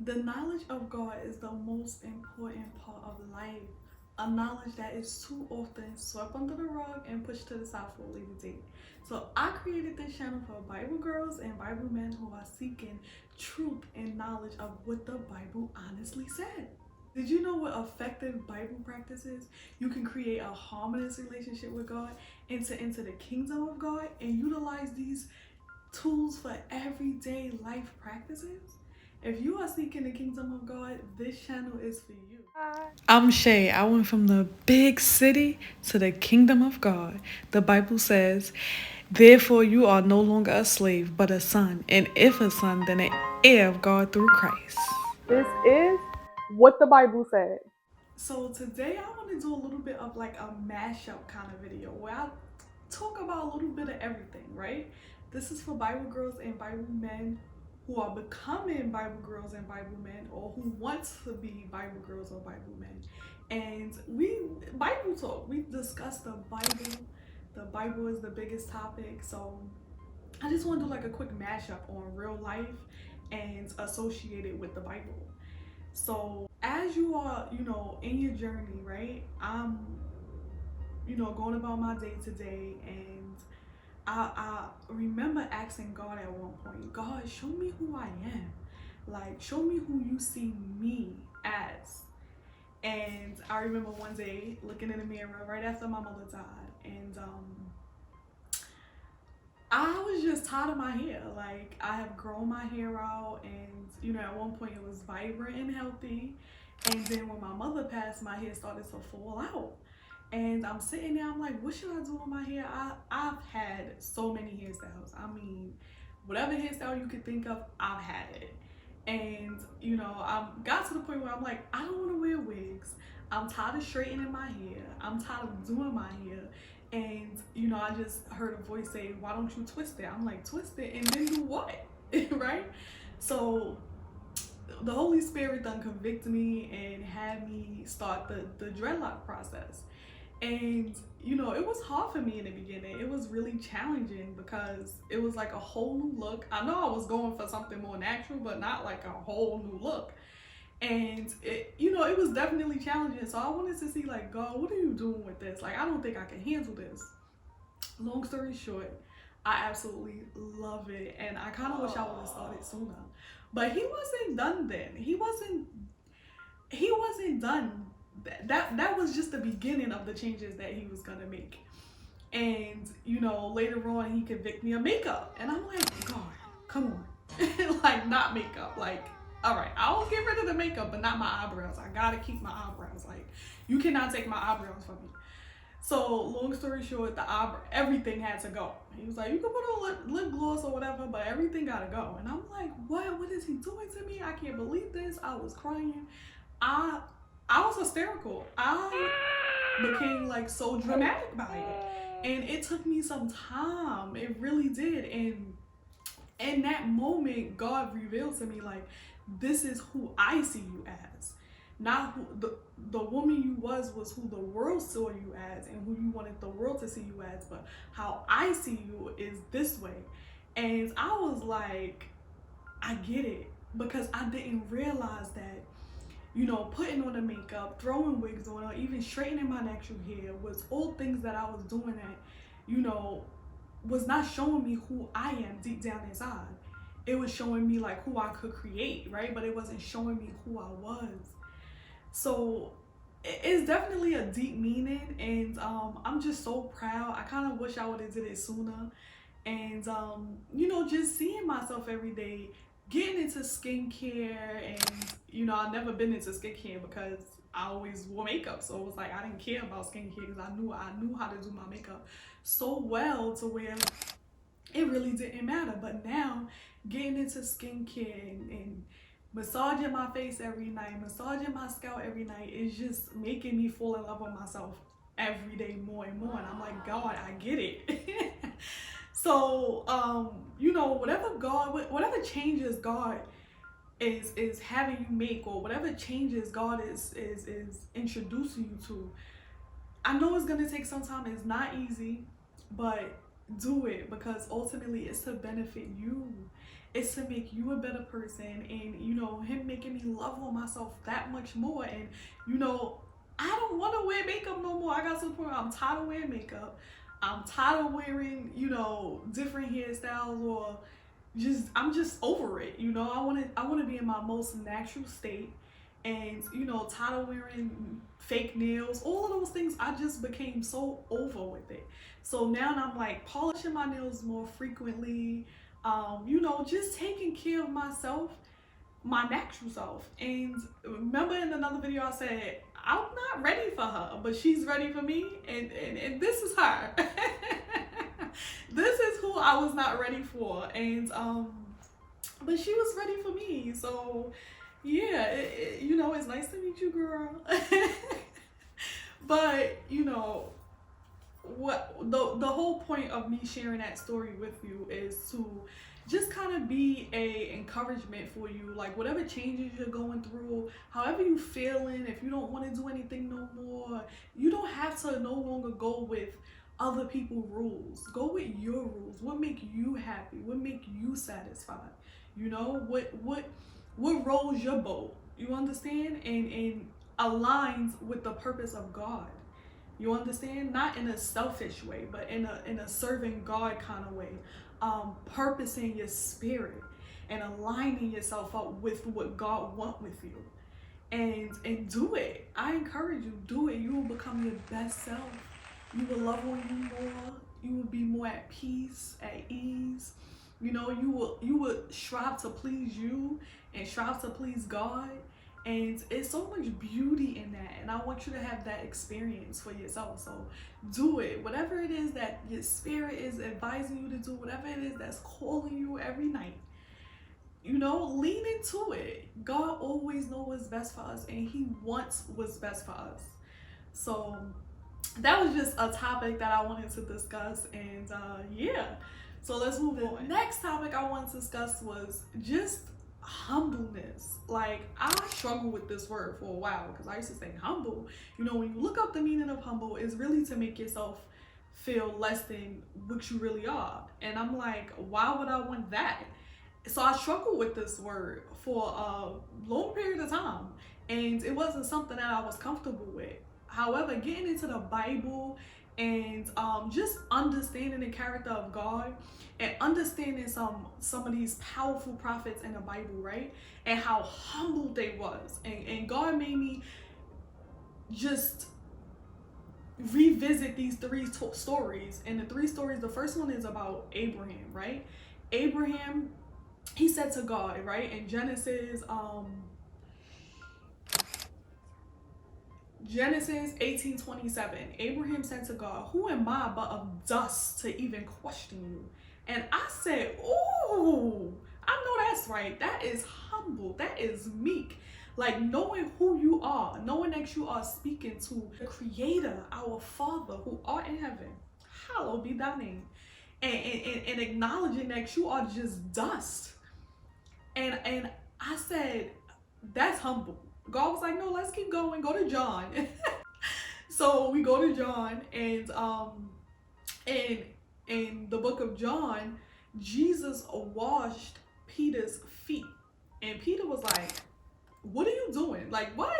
The knowledge of God is the most important part of life. A knowledge that is too often swept under the rug and pushed to the side for a later date. So I created this channel for Bible girls and Bible men who are seeking truth and knowledge of what the Bible honestly said. Did you know what effective Bible practice is? You can create a harmonious relationship with God, enter into the kingdom of God, and utilize these tools for everyday life practices. If you are seeking the kingdom of God, this channel is for you. I'm Shay. I went from the big city to the kingdom of God. The Bible says, therefore you are no longer a slave, but a son. And if a son, then an heir of God through Christ. This is what the Bible said. So today I want to do a little bit of like a mashup kind of video where I talk about a little bit of everything, right? This is for Bible girls and Bible men who are becoming Bible girls and Bible men, or who want to be Bible girls or Bible men. And we Bible talk. We discuss the Bible. The Bible is the biggest topic. So I just want to do like a quick mashup on real life and associate it with the Bible. So as you are, in your journey, right? I'm, going about my day to day, and I remember asking God at one point, God, show me who I am. Like, show me who you see me as. And I remember one day looking in the mirror right after my mother died, and I was just tired of my hair. Like, I have grown my hair out, and at one point it was vibrant and healthy. And then when my mother passed, my hair started to fall out. And I'm sitting there, I'm like, what should I do with my hair? I've had so many hairstyles. I mean, whatever hairstyle you could think of, I've had it. And, I got to the point where I'm like, I don't want to wear wigs. I'm tired of straightening my hair. I'm tired of doing my hair. And, I just heard a voice say, why don't you twist it? I'm like, twist it and then do what? Right? So the Holy Spirit done convicted me and had me start the dreadlock process. And it was hard for me in the beginning. It was really challenging because it was like a whole new look. I know I was going for something more natural, but not like a whole new look. And it was definitely challenging. So I wanted to see, like, God, what are you doing with this? Like, I don't think I can handle this. Long story short, I absolutely love it, and I kind of wish I would have started sooner. But he wasn't done then. He wasn't done. That was just the beginning of the changes that he was gonna make. And later on he convicted me of makeup, and I'm like, God, come on. Like, not makeup. Like, all right, I'll get rid of the makeup, but not my eyebrows. I gotta keep my eyebrows. Like, you cannot take my eyebrows from me. So long story short, everything had to go. He was like, you can put on lip gloss or whatever, but everything gotta go. And I'm like, what is he doing to me? I can't believe this. I was crying. I was hysterical. I became like so dramatic by it. And it took me some time. It really did. And in that moment, God revealed to me, like, this is who I see you as. Not who the woman you was who the world saw you as and who you wanted the world to see you as, but how I see you is this way. And I was like, I get it, because I didn't realize that putting on the makeup, throwing wigs on, or even straightening my natural hair was all things that I was doing that was not showing me who I am deep down inside. It was showing me like who I could create, right? But it wasn't showing me who I was. So it's definitely a deep meaning, and I'm just so proud. I kind of wish I would have did it sooner. And just seeing myself every day, getting into skincare, and I've never been into skincare because I always wore makeup. So it was like I didn't care about skincare because I knew how to do my makeup so well to where it really didn't matter. But now getting into skincare and massaging my face every night, massaging my scalp every night is just making me fall in love with myself every day more and more. And I'm like, God, I get it. So, whatever changes God is having you make, or whatever changes God is introducing you to, I know it's gonna take some time. It's not easy, but do it, because ultimately it's to benefit you. is to make you a better person, and you know, him making me love on myself that much more. And you know, I don't want to wear makeup no more. I got to the point where I'm tired of wearing makeup. I'm tired of wearing, you know, different hairstyles, or I'm just over it. You know, I want to be in my most natural state, and you know, tired of wearing fake nails, all of those things. I just became so over with it. So now I'm like polishing my nails more frequently, you know, just taking care of myself, my natural self. And remember in another video I said I'm not ready for her, but she's ready for me, and this is her. This is who I was not ready for, and but she was ready for me. So yeah, you know, it's nice to meet you, girl. But you know what, the whole point of me sharing that story with you is to just kind of be a encouragement for you. Like whatever changes you're going through, however you feeling, if you don't want to do anything no more, you don't have to no longer go with other people's rules. Go with your rules. What make you happy? What make you satisfied? You know, what rolls your boat? You understand? And aligns with the purpose of God. You understand? Not in a selfish way, but in a serving God kind of way. Purposing your spirit and aligning yourself up with what God wants with you. And do it. I encourage you, do it. You will become your best self. You will love on you more. You will be more at peace, at ease. You know, you will strive to please you and strive to please God. And it's so much beauty in that. And I want you to have that experience for yourself. So do it. Whatever it is that your spirit is advising you to do, whatever it is that's calling you every night, you know, lean into it. God always knows what's best for us, and he wants what's best for us. So that was just a topic that I wanted to discuss. And yeah, so let's move on. The next topic I wanted to discuss was just humbleness. Like, I struggled with this word for a while because I used to say humble. You know, when you look up the meaning of humble, it's really to make yourself feel less than what you really are. And I'm like, why would I want that? So I struggled with this word for a long period of time, and it wasn't something that I was comfortable with. However, getting into the Bible and just understanding the character of God and understanding some of these powerful prophets in the Bible, right? And how humble they was. And God made me just revisit these three stories. And the three stories, the first one is about Abraham, right? Abraham, he said to God, right? In Genesis 18:27, Abraham said to God, "Who am I but of dust to even question you?" And I said, "Ooh, I know that's right. That is humble. That is meek. Like knowing who you are, knowing that you are speaking to the Creator, our Father who art in heaven. Hallowed be thy name." And acknowledging that you are just dust. And I said, that's humble. God was like, no, let's keep going. Go to John. So we go to John, and in the book of John, Jesus washed Peter's feet. And Peter was like, what are you doing? Like, what?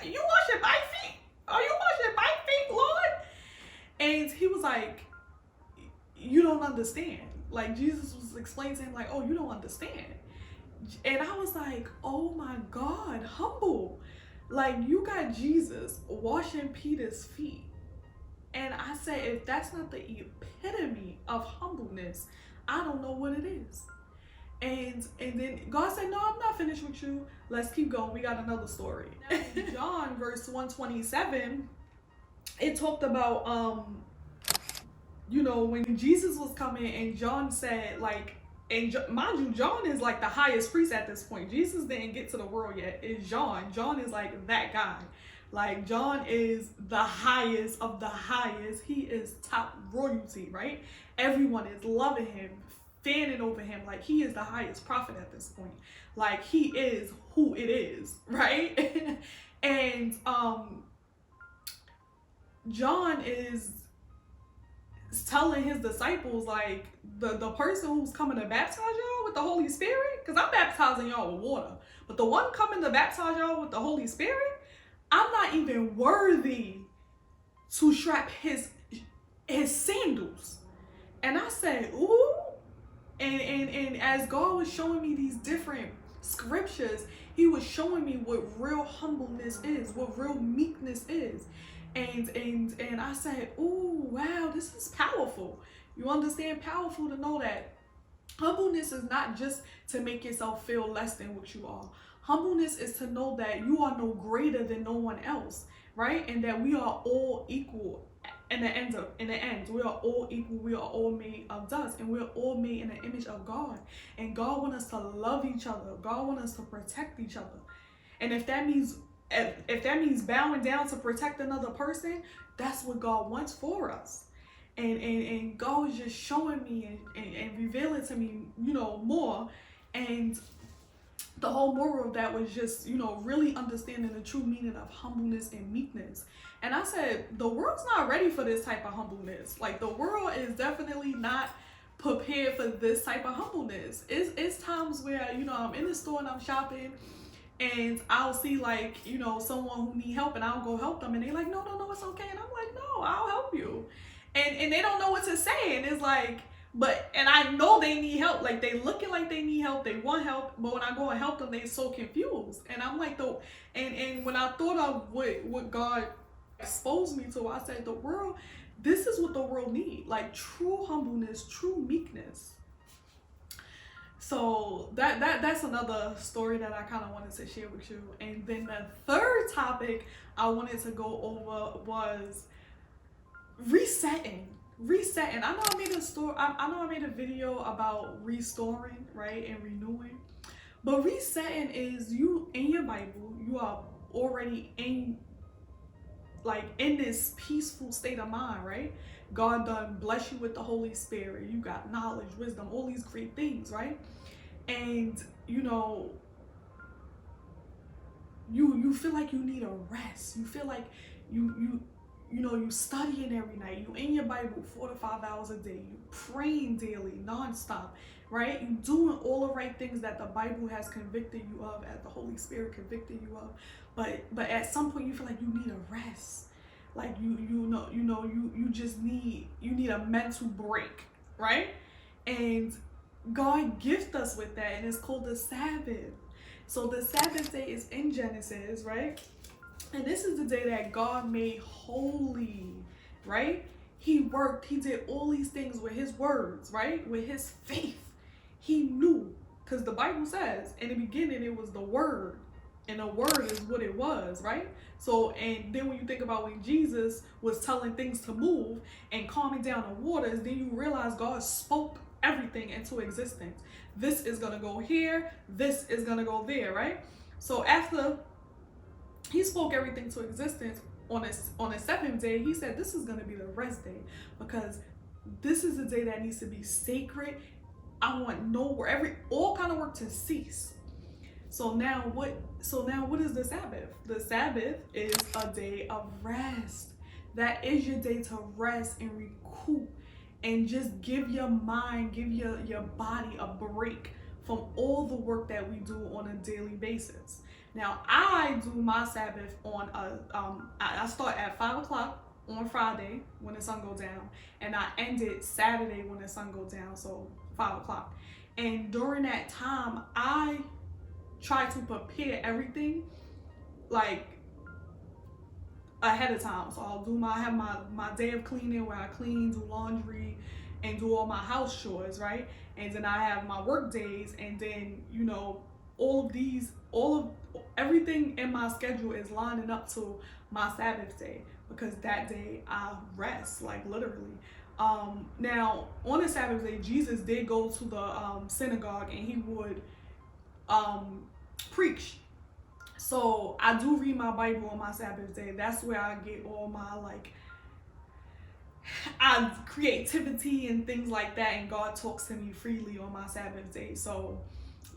You washing my feet? Are you washing my feet, Lord? And he was like, you don't understand. Like, Jesus was explaining to him, like, oh, you don't understand. And I was like, oh my God, humble. Like, you got Jesus washing Peter's feet. And I said, if that's not the epitome of humbleness, I don't know what it is. And then God said, no, I'm not finished with you. Let's keep going. We got another story. Now, in John verse 127, it talked about, you know, when Jesus was coming, and John said, like, and mind you, John is like the highest priest at this point. Jesus didn't get to the world yet. It's John. John is like that guy. Like, John is the highest of the highest. He is top royalty, right? Everyone is loving him, fanning over him. Like, he is the highest prophet at this point. Like, he is who it is, right? And John is telling his disciples, like, the person who's coming to baptize y'all with the Holy Spirit, because I'm baptizing y'all with water, but the one coming to baptize y'all with the Holy Spirit, I'm not even worthy to strap his sandals. And I said, ooh. And as God was showing me these different scriptures, he was showing me what real humbleness is, what real meekness is. And I said, oh wow, this is powerful. You understand? Powerful to know that humbleness is not just to make yourself feel less than what you are. Humbleness is to know that you are no greater than no one else, right? And that we are all equal. In the end, we are all equal. We are all made of dust, and we are all made in the image of God. And God wants us to love each other. God wants us to protect each other. And if that means bowing down to protect another person, that's what God wants for us. And God was just showing me and revealing to me, more. And the whole moral of that was just, really understanding the true meaning of humbleness and meekness. And I said, the world's not ready for this type of humbleness. Like, the world is definitely not prepared for this type of humbleness. It's times where, I'm in the store and I'm shopping, and I'll see, like, someone who need help, and I'll go help them, and they're like, no, it's okay. And I'm like, no, I'll help you. And they don't know what to say. And it's like, and I know they need help. Like, they looking like they need help, they want help, but when I go and help them, they so confused. And I'm like, and when I thought of what God exposed me to, I said, the world, this is what the world need, like true humbleness, true meekness. So that's another story that I kind of wanted to share with you. And then the third topic I wanted to go over was resetting. I know I made a video about restoring, right, and renewing. But resetting is, you in your Bible, you are already in this peaceful state of mind, right? God done bless you with the Holy Spirit. You got knowledge, wisdom, all these great things, right? And you feel like you need a rest. You feel like you studying every night. You in your Bible 4 to 5 hours a day. You praying daily, nonstop, right? You doing all the right things that the Bible has convicted you of, as the Holy Spirit convicted you of. But at some point you feel like you need a rest. Like you just need a mental break, right? And God gifts us with that, and it's called the Sabbath. So the Sabbath day is in Genesis, right? And this is the day that God made holy, right? He worked, he did all these things with his words, right? With his faith. He knew, because the Bible says, in the beginning it was the Word, and the Word is what it was, right? So, and then when you think about when Jesus was telling things to move and calming down the waters, then you realize God spoke everything into existence. This is going to go here, this is going to go there, right? So after he spoke everything to existence, on a seventh day, he said this is going to be the rest day, because this is the day that needs to be sacred. I want all kind of work to cease. So now what is the Sabbath? The Sabbath is a day of rest. That is your day to rest and recoup and just give your mind, give your body a break from all the work that we do on a daily basis. Now, I do my Sabbath on I start at 5 o'clock on Friday when the sun goes down, and I end it Saturday when the sun goes down, so 5 o'clock. And during that time, I try to prepare everything like ahead of time. So I have my day of cleaning where I clean, do laundry, and do all my house chores, right? And then I have my work days, and then everything in my schedule is lining up to my Sabbath day, because that day I rest, like literally. Now on the Sabbath day, Jesus did go to the synagogue, and he would preach. So I do read my Bible on my Sabbath day. That's where I get all my creativity and things like that, and God talks to me freely on my Sabbath day. So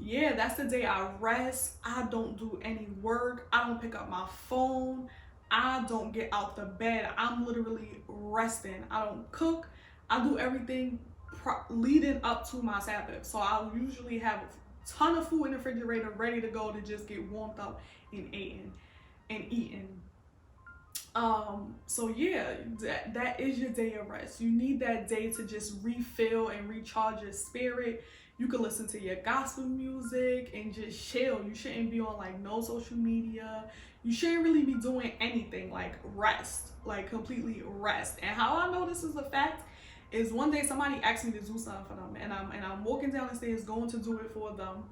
yeah, that's the day I rest. I don't do any work. I don't pick up my phone. I don't get out the bed. I'm literally resting. I don't cook. I do everything leading up to my Sabbath. So I'll usually have a ton of food in the refrigerator ready to go to just get warmed up and eaten. So yeah, that is your day of rest. You need that day to just refill and recharge your spirit. You can listen to your gospel music and just chill. You shouldn't be on like no social media. You shouldn't really be doing anything, like rest, like completely rest. And how I know this is a fact is one day somebody asked me to do something for them, and I'm walking down the stairs going to do it for them,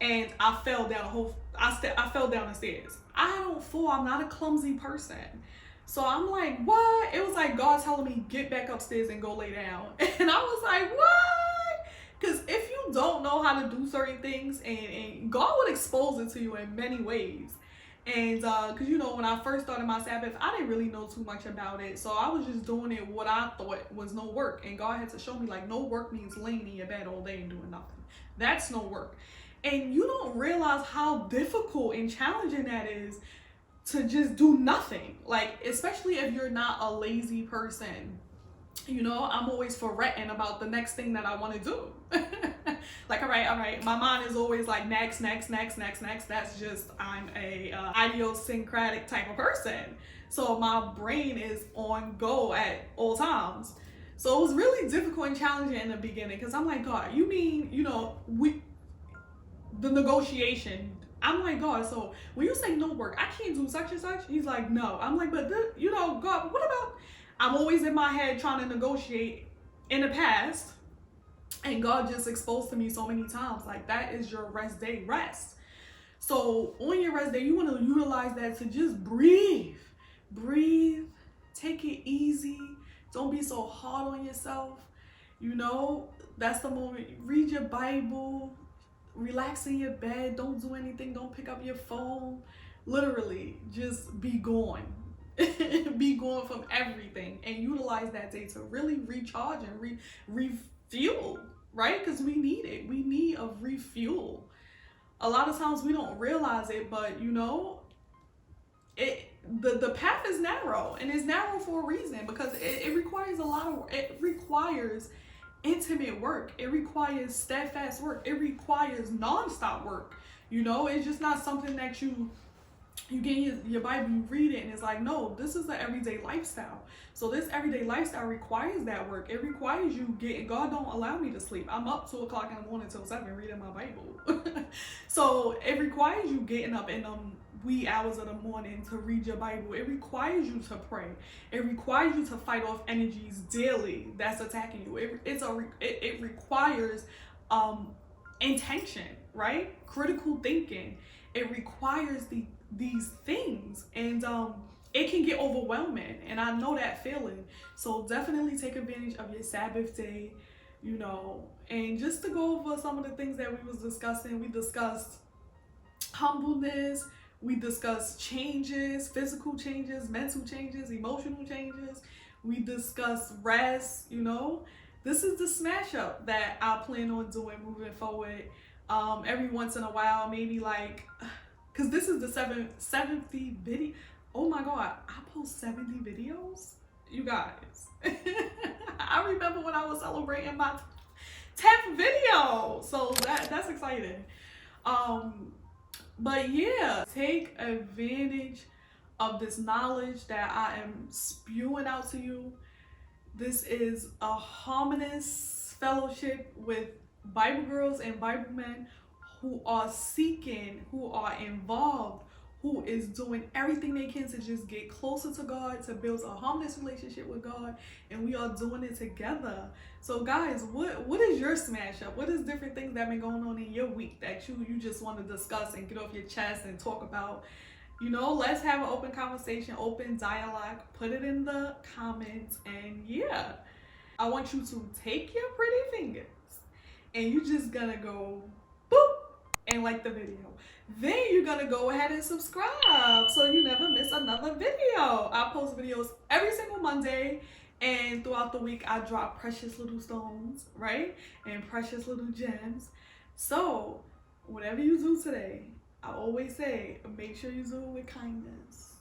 and I fell down I fell down the stairs. I don't fall. I'm not a clumsy person. So I'm like, what? It was like God telling me, get back upstairs and go lay down. And I was like, what? Because if you don't know how to do certain things, and God would expose it to you in many ways. And because, you know, when I first started my Sabbath, I didn't really know too much about it. So I was just doing it what I thought was no work. And God had to show me, like, no work means laying in your bed all day and doing nothing. That's no work. And you don't realize how difficult and challenging that is to just do nothing. Like, especially if you're not a lazy person. You know, I'm always fretting about the next thing that I want to do. Like, all right. My mind is always like, next. That's just, I'm a idiosyncratic type of person. So my brain is on go at all times. So it was really difficult and challenging in the beginning, because I'm like, God, you mean, you know, the negotiation. I'm like, God, so when you say no work, I can't do such and such. He's like, no. I'm like, but you know, God, what about, I'm always in my head trying to negotiate in the past, and God just exposed to me so many times, like, that is your rest day, rest. So on your rest day, you want to utilize that to just breathe, take it easy. Don't be so hard on yourself. You know, that's the moment. Read your Bible, relax in your bed, don't do anything, don't pick up your phone. Literally, just be gone. Be gone from everything, and utilize that day to really recharge and refuel, right? Because we need it. We need a refuel. A lot of times we don't realize it, but you know, the path is narrow, and it's narrow for a reason, because it requires it requires intimate work. It requires steadfast work. It requires nonstop work. You know, it's just not something that you get your Bible, you read it, and it's like, no, this is the everyday lifestyle. So this everyday lifestyle requires that work. It requires you God don't allow me to sleep. I'm up 2 o'clock in the morning till 7 reading my Bible. So it requires you getting up in wee hours of the morning to read your Bible. It requires you to pray. It requires you to fight off energies daily that's attacking you. It requires intention, right? Critical thinking. It requires these things, and it can get overwhelming, and I know that feeling. So definitely take advantage of your Sabbath day, you know. And just to go over some of the things that we was discussing, we discussed humbleness, we discussed changes, physical changes, mental changes, emotional changes, we discussed rest. You know, this is the smash up that I plan on doing moving forward. Every once in a while, maybe like, because this is the 70th video. Oh my God, I post 70 videos? You guys. I remember when I was celebrating my 10th video. So that's exciting. But yeah, take advantage of this knowledge that I am spewing out to you. This is a Humbleness fellowship with Bible girls and Bible men who are seeking, who are involved, who is doing everything they can to just get closer to God, to build a harmonious relationship with God, and we are doing it together. So guys, what is your smash up? What is different things that have been going on in your week that you just want to discuss and get off your chest and talk about? You know, let's have an open conversation, open dialogue, put it in the comments, and yeah. I want you to take your pretty fingers and you just gonna go boop and like the video. Then you're gonna go ahead and subscribe so you never miss another video. I post videos every single Monday, and throughout the week I drop precious little stones, right? And precious little gems. So whatever you do today, I always say, make sure you do it with kindness.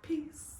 Peace.